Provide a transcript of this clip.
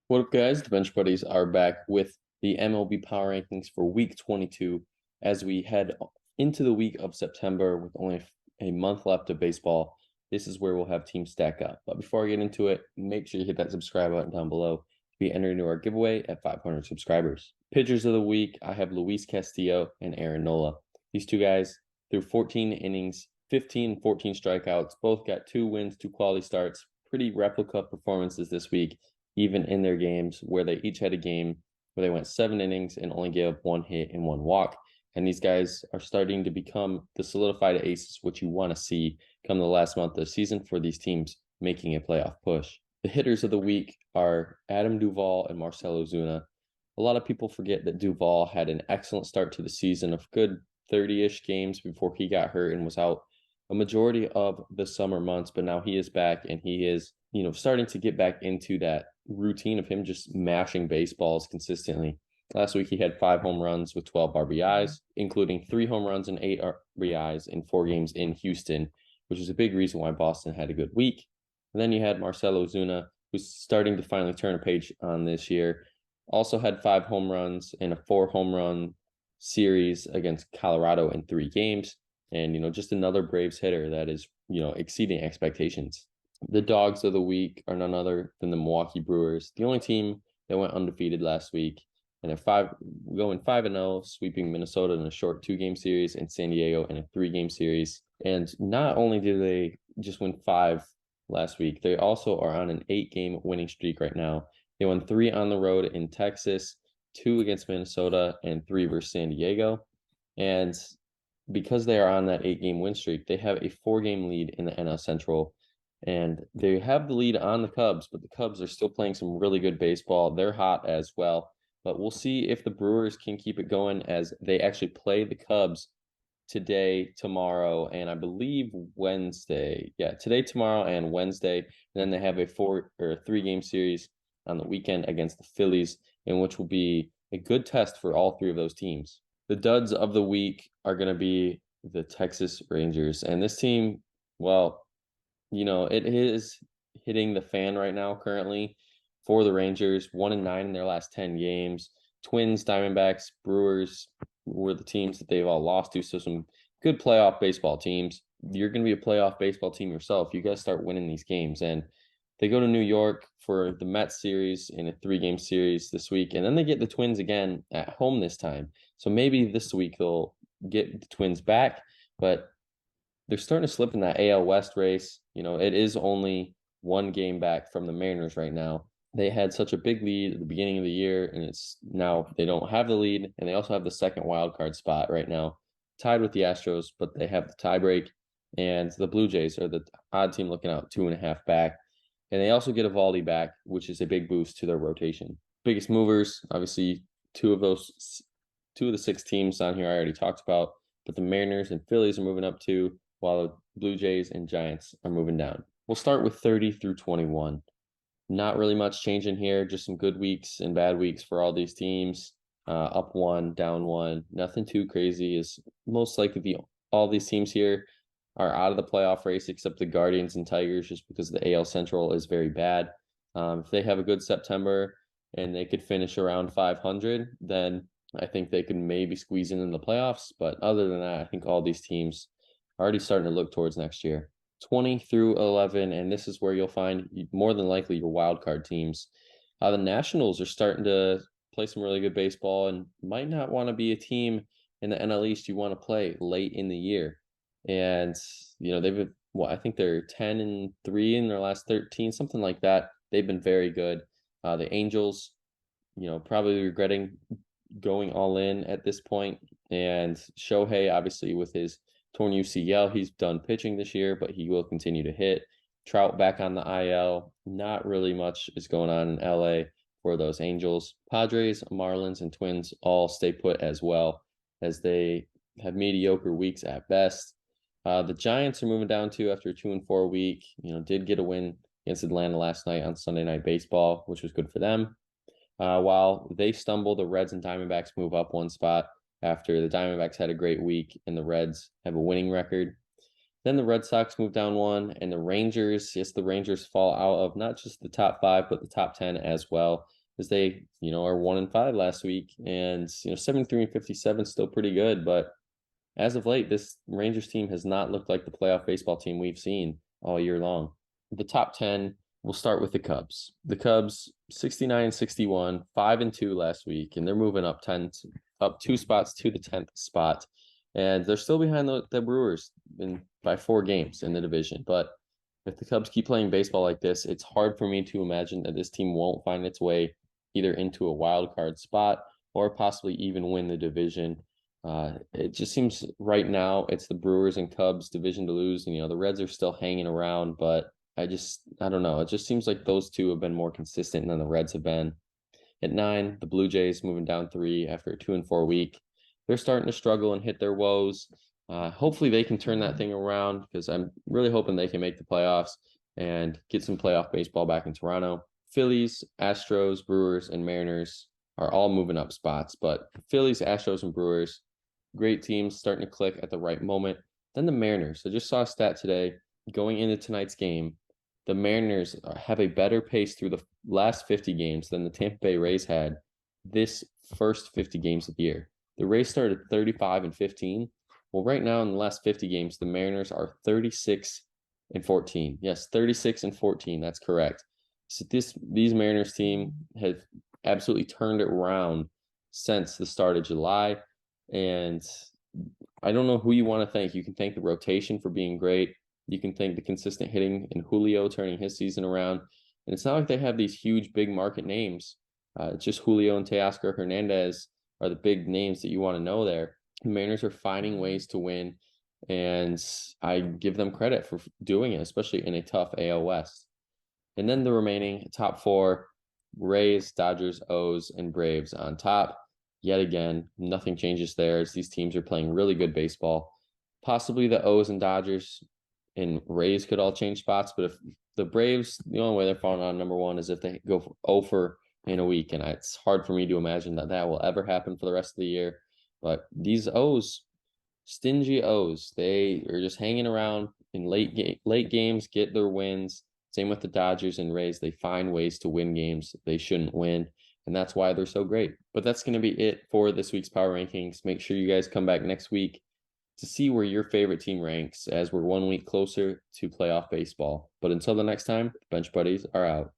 What up, guys? The Bench Buddies are back with the MLB Power Rankings for Week 22 as we head into the week of September with only a month left of baseball. This is where we'll have teams stack up. But before I get into it, make sure you hit that subscribe button down below to be entered into our giveaway at 500 subscribers. Pitchers of the week, I have Luis Castillo and Aaron Nola. These two guys threw 14 innings, 15 and 14 strikeouts, both got 2 wins, 2 quality starts. Pretty replica performances this week, even in their games where they each had a game where they went 7 innings and only gave up 1 hit and 1 walk. And these guys are starting to become the solidified aces, which you want to see come the last month of the season for these teams making a playoff push. The hitters of the week are Adam Duvall and Marcell Ozuna. A lot of people forget that Duvall had an excellent start to the season of good 30-ish games before he got hurt and was out a majority of the summer months, but now he is back and he is, starting to get back into that routine of him just mashing baseballs consistently. Last week, he had 5 home runs with 12 RBIs, including 3 home runs and 8 RBIs in 4 games in Houston, which is a big reason why Boston had a good week. And then you had Marcell Ozuna, who's starting to finally turn a page on this year. Also had 5 home runs in a 4 home run series against Colorado in 3 games. And, just another Braves hitter that is, exceeding expectations. The dogs of the week are none other than the Milwaukee Brewers, the only team that went undefeated last week, and going 5-0, sweeping Minnesota in a short 2 game series and San Diego in a 3 game series. And not only did they just win 5 last week, they also are on an 8 game winning streak right now. They won 3 on the road in Texas, 2 against Minnesota, and 3 versus San Diego. And because they are on that 8 game win streak, they have a 4 game lead in the NL Central. And they have the lead on the Cubs, but the Cubs are still playing some really good baseball. They're hot as well. But we'll see if the Brewers can keep it going as they actually play the Cubs today, tomorrow, and I believe Wednesday. Yeah, today, tomorrow, and Wednesday. And then they have a 3 game series on the weekend against the Phillies, in which will be a good test for all 3 of those teams. The duds of the week are going to be the Texas Rangers. And this team, well, it is hitting the fan right now currently for the Rangers. 1-9 in their last 10 games. Twins, Diamondbacks, Brewers were the teams that they've all lost to. So some good playoff baseball teams. You're going to be a playoff baseball team yourself. You got to start winning these games. And they go to New York for the Mets series in a 3 game series this week. And then they get the Twins again at home this time. So maybe this week they'll get the Twins back. But they're starting to slip in that AL West race. It is only 1 game back from the Mariners right now. They had such a big lead at the beginning of the year, and it's now they don't have the lead, and they also have the second wild card spot right now, tied with the Astros, but they have the tiebreak, and the Blue Jays are the odd team looking out 2.5 back. And they also get Evaldi back, which is a big boost to their rotation. Biggest movers, obviously, two of the 6 teams on here I already talked about, but the Mariners and Phillies are moving up too, while the Blue Jays and Giants are moving down. We'll start with 30 through 21. Not really much changing here, just some good weeks and bad weeks for all these teams. Up 1, down 1. Nothing too crazy. Is most likely all these teams here are out of the playoff race except the Guardians and Tigers, just because the AL Central is very bad. If they have a good September and they could finish around 500, then I think they could maybe squeeze in the playoffs. But other than that, I think all these teams are already starting to look towards next year. 20 through 11, and this is where you'll find more than likely your wild card teams. The Nationals are starting to play some really good baseball and might not want to be a team in the NL East you want to play late in the year. And, they've been, I think they're 10-3 in their last 13, something like that. They've been very good. The Angels, probably regretting going all in at this point. And Shohei, obviously, with his torn UCL, he's done pitching this year, but he will continue to hit. Trout back on the IL. Not really much is going on in LA for those Angels. Padres, Marlins, and Twins all stay put as well, as they have mediocre weeks at best. The Giants are moving down too after a 2-4 week. Did get a win against Atlanta last night on Sunday Night Baseball, which was good for them. While they stumble, the Reds and Diamondbacks move up 1 spot after the Diamondbacks had a great week and the Reds have a winning record. Then the Red Sox move down one, and the Rangers, yes, the Rangers fall out of not just the top 5, but the top 10 as well, as they, are 1-5 last week, and 73-57 still pretty good. But as of late, this Rangers team has not looked like the playoff baseball team we've seen all year long. The top 10, we'll start with the Cubs. The Cubs 69-61, 5-2 last week, and they're moving up 2 spots to the 10th spot. And they're still behind the Brewers by 4 games in the division. But if the Cubs keep playing baseball like this, it's hard for me to imagine that this team won't find its way either into a wild card spot or possibly even win the division. It just seems right now it's the Brewers and Cubs division to lose. And, the Reds are still hanging around, but I don't know. It just seems like those two have been more consistent than the Reds have been. At 9, the Blue Jays moving down 3 after a 2-4 week. They're starting to struggle and hit their woes. Hopefully they can turn that thing around, because I'm really hoping they can make the playoffs and get some playoff baseball back in Toronto. Phillies, Astros, Brewers, and Mariners are all moving up spots, but Phillies, Astros, and Brewers, great teams starting to click at the right moment. Then the Mariners. I just saw a stat today going into tonight's game. The Mariners have a better pace through the last 50 games than the Tampa Bay Rays had this first 50 games of the year. The Rays started 35-15. Well, right now in the last 50 games, the Mariners are 36-14. Yes, 36-14. That's correct. So these Mariners team have absolutely turned it around since the start of July. And I don't know who you want to thank. You can thank the rotation for being great. You can thank the consistent hitting and Julio turning his season around. And it's not like they have these huge, big market names. It's just Julio and Teoscar Hernandez are the big names that you want to know there. The Mariners are finding ways to win, and I give them credit for doing it, especially in a tough AL West. And then the remaining top 4, Rays, Dodgers, O's, and Braves on top. Yet again, nothing changes there, as these teams are playing really good baseball. Possibly the O's and Dodgers and Rays could all change spots, but if the Braves, the only way they're falling on number 1 is if they go for 0 in a week, and it's hard for me to imagine that will ever happen for the rest of the year. But these O's, stingy O's, they are just hanging around in late games, get their wins. Same with the Dodgers and Rays. They find ways to win games they shouldn't win, and that's why they're so great. But that's going to be it for this week's Power Rankings. Make sure you guys come back next week to see where your favorite team ranks, as we're 1 week closer to playoff baseball. But until the next time, Bench Buddies are out.